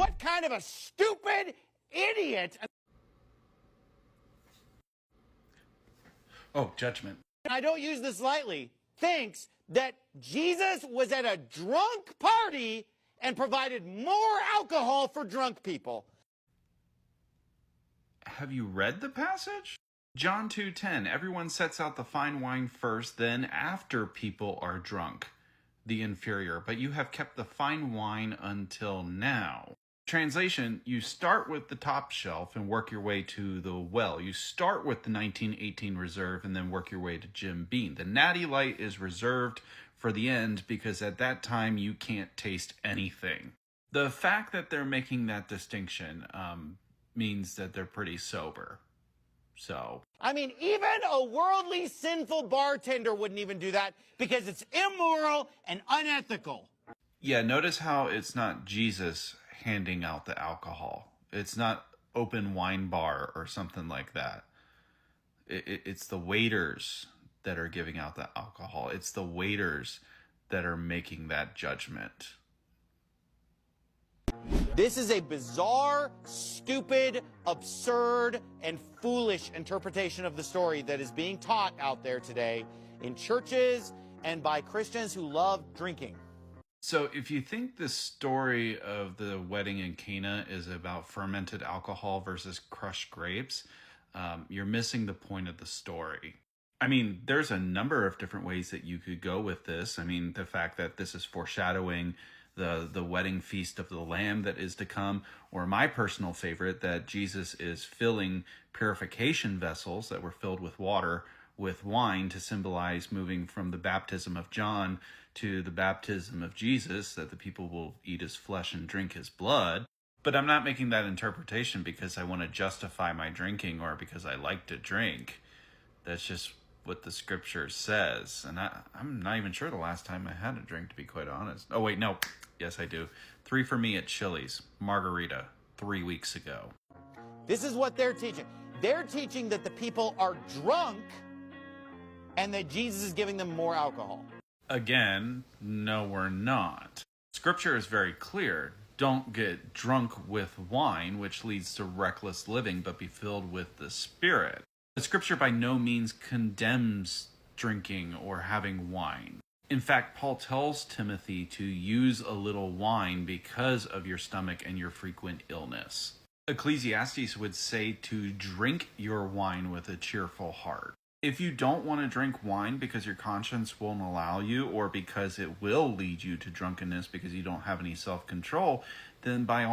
What kind of a stupid idiot, Oh, judgment. and I don't use this lightly, thinks that Jesus was at a drunk party and provided more alcohol for drunk people? Have you read the passage? John 2:10, everyone sets out the fine wine first, then after people are drunk, the inferior. But you have kept the fine wine until now. Translation, you start with the top shelf and work your way to the well. You start with the 1918 Reserve and then work your way to Jim Beam. The Natty Light is reserved for the end because at that time you can't taste anything. The fact that they're making that distinction means that they're pretty sober. So, I mean, even a worldly, sinful bartender wouldn't even do that because it's immoral and unethical. yeah, notice how it's not Jesus handing out the alcohol. It's not open wine bar or something like that. It's the waiters that are giving out the alcohol. It's the waiters that are making that judgment. This is a bizarre, stupid, absurd, and foolish interpretation of the story that is being taught out there today in churches and by Christians who love drinking. So if you think the story of the wedding in Cana is about fermented alcohol versus crushed grapes, you're missing the point of the story. I mean, there's a number of different ways that you could go with this. I mean, the fact that this is foreshadowing the wedding feast of the Lamb that is to come, or my personal favorite, that Jesus is filling purification vessels that were filled with water with wine to symbolize moving from the baptism of John to the baptism of Jesus, that the people will eat his flesh and drink his blood. But I'm not making that interpretation because I want to justify my drinking or because I like to drink. That's just what the scripture says. And I'm not even sure the last time I had a drink, to be quite honest. Oh, wait, no. Yes, I do. 3 for me at Chili's. Margarita. 3 weeks ago. This is what they're teaching. They're teaching that the people are drunk and that Jesus is giving them more alcohol. Again, no, we're not. Scripture is very clear. Don't get drunk with wine, which leads to reckless living, but be filled with the Spirit. The scripture by no means condemns drinking or having wine. In fact, Paul tells Timothy to use a little wine because of your stomach and your frequent illness. Ecclesiastes would say to drink your wine with a cheerful heart. If you don't want to drink wine because your conscience won't allow you, or because it will lead you to drunkenness because you don't have any self-control, then by all